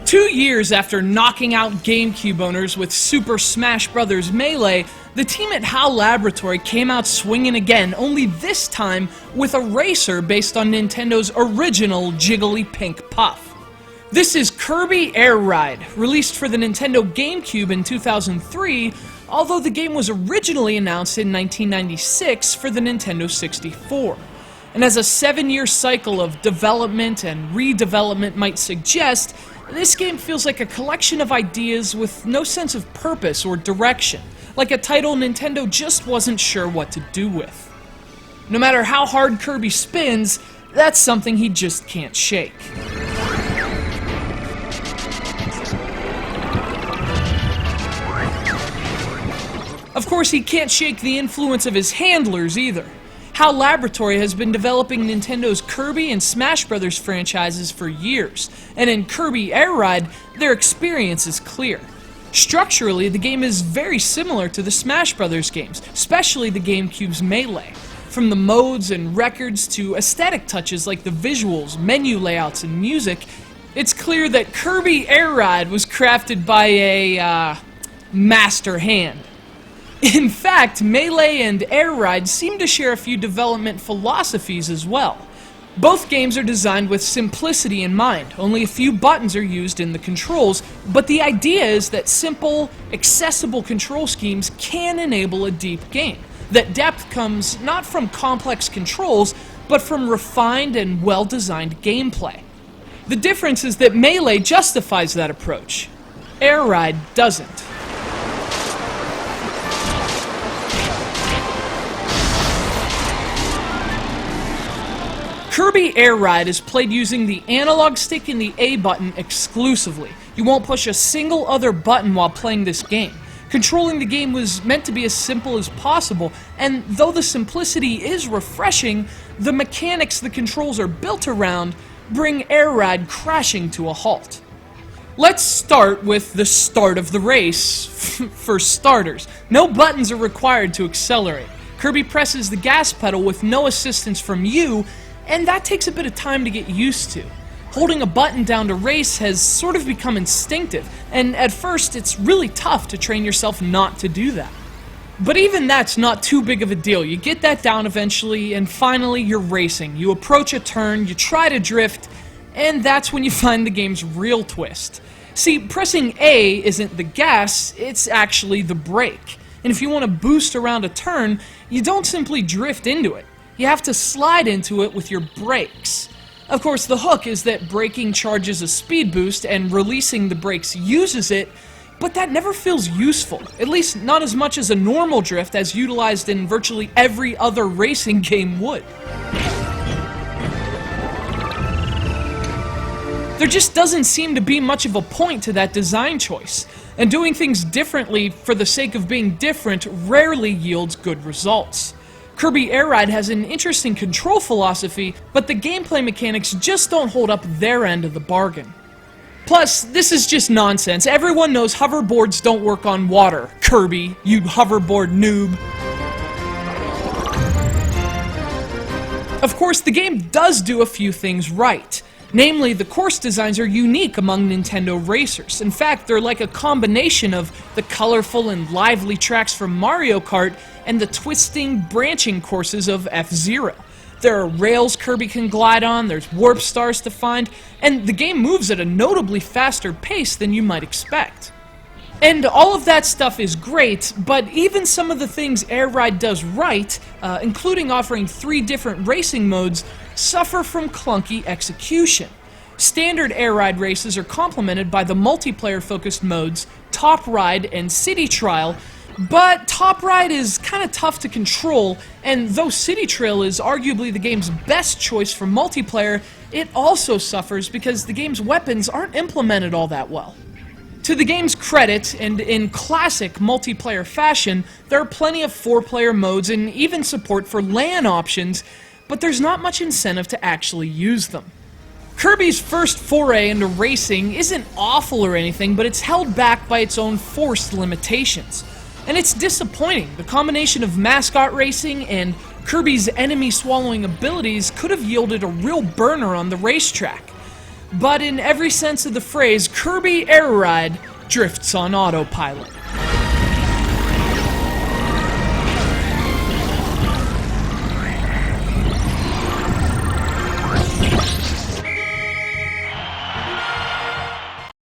2 years after knocking out GameCube owners with Super Smash Bros. Melee, the team at HAL Laboratory came out swinging again, only this time with a racer based on Nintendo's original jiggly pink puff. This is Kirby Air Ride, released for the Nintendo GameCube in 2003, although the game was originally announced in 1996 for the Nintendo 64. And as a 7-year cycle of development and redevelopment might suggest, this game feels like a collection of ideas with no sense of purpose or direction, like a title Nintendo just wasn't sure what to do with. No matter how hard Kirby spins, that's something he just can't shake. Of course, he can't shake the influence of his handlers either. HAL Laboratory has been developing Nintendo's Kirby and Smash Bros. Franchises for years, and in Kirby Air Ride, their experience is clear. Structurally, the game is very similar to the Smash Bros. Games, especially the GameCube's Melee. From the modes and records to aesthetic touches like the visuals, menu layouts, and music, it's clear that Kirby Air Ride was crafted by a, master hand. In fact, Melee and Air Ride seem to share a few development philosophies as well. Both games are designed with simplicity in mind. Only a few buttons are used in the controls, but the idea is that simple, accessible control schemes can enable a deep game. That depth comes not from complex controls, but from refined and well-designed gameplay. The difference is that Melee justifies that approach. Air Ride doesn't. Kirby Air Ride is played using the analog stick and the A button exclusively. You won't push a single other button while playing this game. Controlling the game was meant to be as simple as possible, and though the simplicity is refreshing, the mechanics the controls are built around bring Air Ride crashing to a halt. Let's start with the start of the race, for starters. No buttons are required to accelerate. Kirby presses the gas pedal with no assistance from you, and that takes a bit of time to get used to. Holding a button down to race has sort of become instinctive, and at first it's really tough to train yourself not to do that. But even that's not too big of a deal. You get that down eventually, and finally you're racing. You approach a turn, you try to drift, and that's when you find the game's real twist. See, pressing A isn't the gas, it's actually the brake. And if you want to boost around a turn, you don't simply drift into it. You have to slide into it with your brakes. Of course, the hook is that braking charges a speed boost and releasing the brakes uses it, but that never feels useful, at least not as much as a normal drift as utilized in virtually every other racing game would. There just doesn't seem to be much of a point to that design choice, and doing things differently for the sake of being different rarely yields good results. Kirby Air Ride has an interesting control philosophy, but the gameplay mechanics just don't hold up their end of the bargain. Plus, this is just nonsense. Everyone knows hoverboards don't work on water. Kirby, you hoverboard noob. Of course, the game does do a few things right. Namely, the course designs are unique among Nintendo racers. In fact, they're like a combination of the colorful and lively tracks from Mario Kart and the twisting, branching courses of F-Zero. There are rails Kirby can glide on, there's warp stars to find, and the game moves at a notably faster pace than you might expect. And all of that stuff is great, but even some of the things Air Ride does right, including offering 3 different racing modes, suffer from clunky execution. Standard Air Ride races are complemented by the multiplayer-focused modes Top Ride and City Trial, but Top Ride is kind of tough to control, and though City Trail is arguably the game's best choice for multiplayer, it also suffers because the game's weapons aren't implemented all that well. To the game's credit, and in classic multiplayer fashion, there are plenty of 4-player modes and even support for LAN options, but there's not much incentive to actually use them. Kirby's first foray into racing isn't awful or anything, but it's held back by its own forced limitations. And it's disappointing. The combination of mascot racing and Kirby's enemy-swallowing abilities could have yielded a real burner on the racetrack. But in every sense of the phrase, Kirby Air Ride drifts on autopilot.